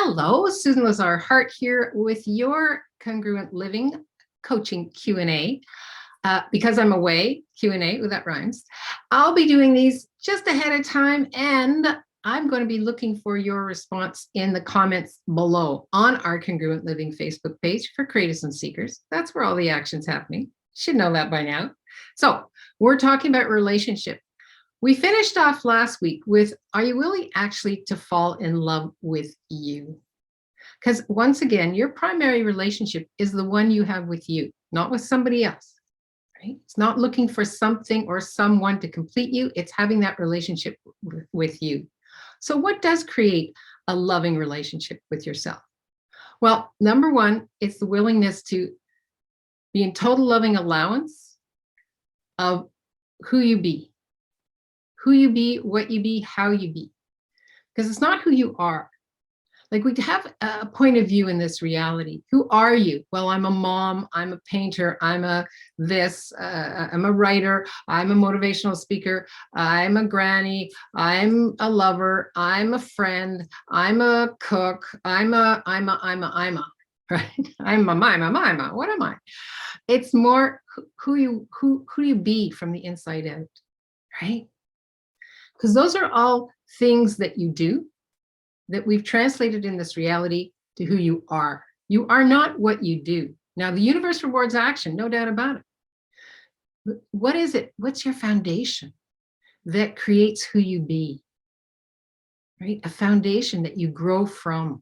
Hello, Susan Lazar Hart here with your Congruent Living Coaching Q&A. Because I'm away, Q&A, that rhymes. I'll be doing these just ahead of time, and I'm going to be looking for your response in the comments below on our Congruent Living Facebook page for creatives and seekers. That's where all the action's happening. Should know that by now. So we're talking about relationship. We finished off last week with, are you willing actually to fall in love with you? Because once again, your primary relationship is the one you have with you, not with somebody else, right? It's not looking for something or someone to complete you. It's having that relationship with you. So what does create a loving relationship with yourself? Well, number one, it's the willingness to be in total loving allowance of who you be. Who you be, what you be, how you be. Because it's not who you are. Like, we have a point of view in this reality. Who are you? Well, I'm a mom, I'm a painter, I'm a this, I'm a writer, I'm a motivational speaker, I'm a granny, I'm a lover, I'm a friend, I'm a cook, I'm a, right? I'm a, what am I? It's more who you be from the inside out, right? Because those are all things that you do that we've translated in this reality to who you are. You are not what you do. Now, the universe rewards action, no doubt about it. But what is it? What's your foundation that creates who you be? Right? A foundation that you grow from,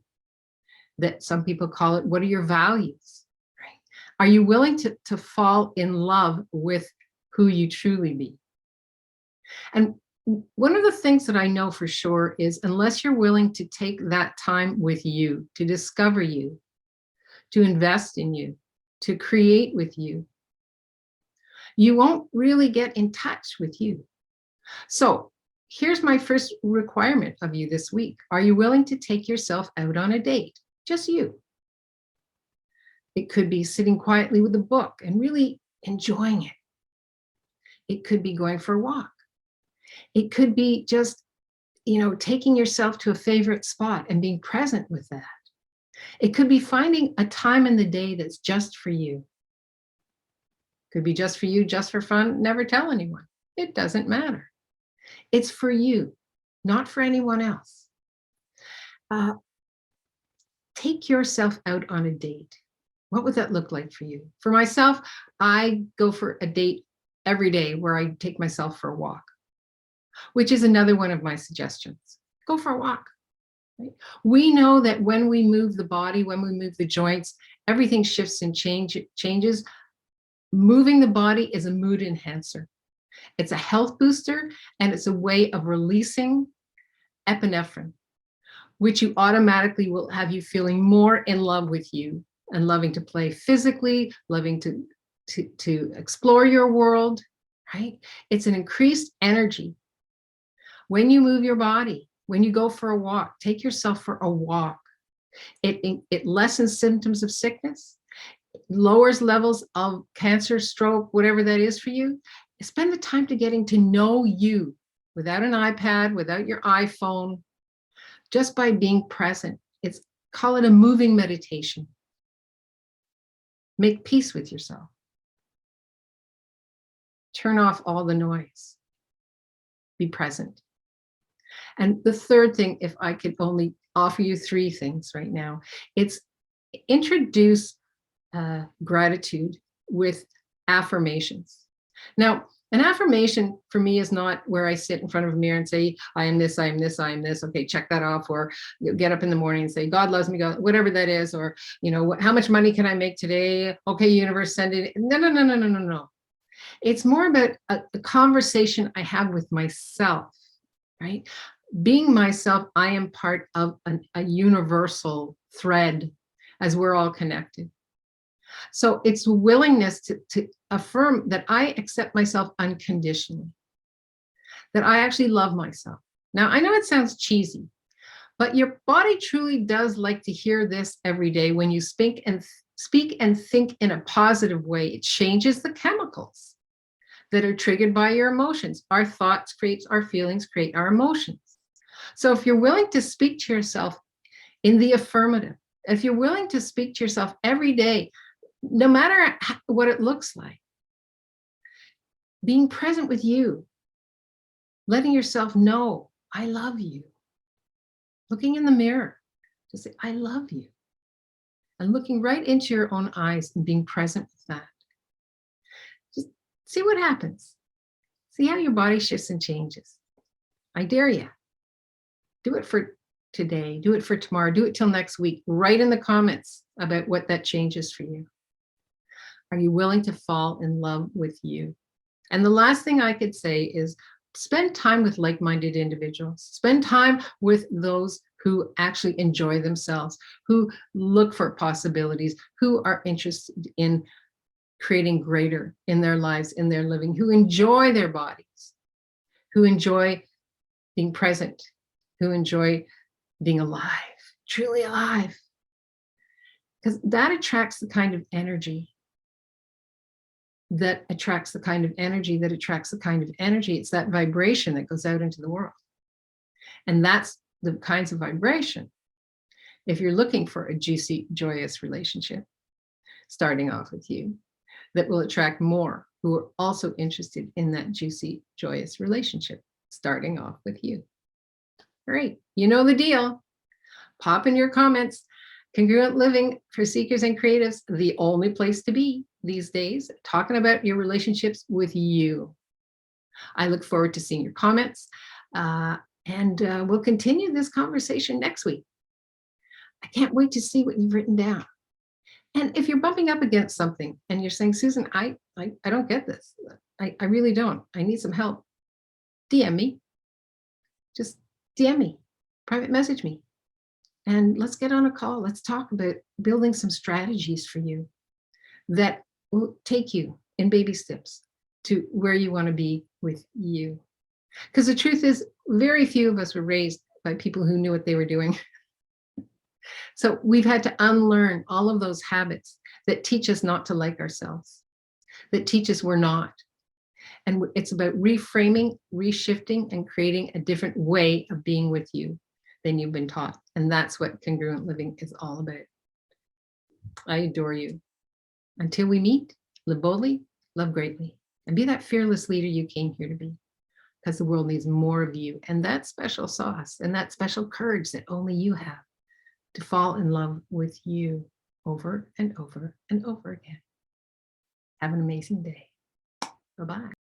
that some people call it, what are your values? Right? Are you willing to fall in love with who you truly be? And one of the things that I know for sure is, unless you're willing to take that time with you, to discover you, to invest in you, to create with you, you won't really get in touch with you. So here's my first requirement of you this week. Are you willing to take yourself out on a date? Just you. It could be sitting quietly with a book and really enjoying it. It could be going for a walk. It could be just, taking yourself to a favorite spot and being present with that. It could be finding a time in the day that's just for you. Could be just for you, just for fun. Never tell anyone. It doesn't matter. It's for you, not for anyone else. Take yourself out on a date. What would that look like for you? For myself, I go for a date every day where I take myself for a walk, which is another one of my suggestions. Go for a walk. Right? We know that when we move the body, when we move the joints, everything shifts and changes. Moving the body is a mood enhancer. It's a health booster, and it's a way of releasing epinephrine, which you automatically will have you feeling more in love with you and loving to play physically, loving to explore your world, right? It's an increased energy. When you move your body, when you go for a walk, take yourself for a walk. It lessens symptoms of sickness, lowers levels of cancer, stroke, whatever that is for you. Spend the time to getting to know you without an iPad, without your iPhone, just by being present. Call it a moving meditation. Make peace with yourself. Turn off all the noise. Be present. And the third thing, if I could only offer you three things right now, it's introduce gratitude with affirmations. Now, an affirmation for me is not where I sit in front of a mirror and say, I am this, I am this, I am this. Okay, check that off. Or get up in the morning and say, God loves me, God, whatever that is. Or, how much money can I make today? Okay, universe, send it. No. It's more about a conversation I have with myself, right? Being myself, I am part of a universal thread, as we're all connected. So it's willingness to affirm that I accept myself unconditionally, that I actually love myself. Now, I know it sounds cheesy, but your body truly does like to hear this every day. When you speak and think in a positive way, it changes the chemicals that are triggered by your emotions. Our thoughts create our feelings, create our emotions. So if you're willing to speak to yourself in the affirmative. If you're willing to speak to yourself every day, no matter what it looks like, being present with you, letting yourself know, I love you. Looking in the mirror to say, I love you. And looking right into your own eyes and being present with that. Just see what happens. See how your body shifts and changes. I dare you. Do it for today. Do it for tomorrow. Do it till next week. Write in the comments about what that changes for you. Are you willing to fall in love with you? And the last thing I could say is spend time with like-minded individuals. Spend time with those who actually enjoy themselves, who look for possibilities, who are interested in creating greater in their lives, in their living, who enjoy their bodies, who enjoy being present, who enjoy being alive, truly alive. Because that attracts the kind of energy that attracts the kind of energy that attracts the kind of energy. It's that vibration that goes out into the world. And that's the kinds of vibration. If you're looking for a juicy, joyous relationship, starting off with you, that will attract more who are also interested in that juicy, joyous relationship, starting off with you. All right, you know the deal. Pop in your comments. Congruent Living for Seekers and Creatives, the only place to be these days, talking about your relationships with you. I look forward to seeing your comments, and we'll continue this conversation next week. I can't wait to see what you've written down. And if you're bumping up against something and you're saying, Susan, I don't get this. I really don't. I need some help. DM me. Just DM me. Private message me. And let's get on a call. Let's talk about building some strategies for you that will take you in baby steps to where you want to be with you. Because the truth is, very few of us were raised by people who knew what they were doing. So we've had to unlearn all of those habits that teach us not to like ourselves, that teach us we're not. And it's about reframing, reshifting, and creating a different way of being with you than you've been taught. And that's what congruent living is all about. I adore you. Until we meet, live boldly, love greatly, and be that fearless leader you came here to be, because the world needs more of you and that special sauce and that special courage that only you have to fall in love with you over and over and over again. Have an amazing day. Bye-bye.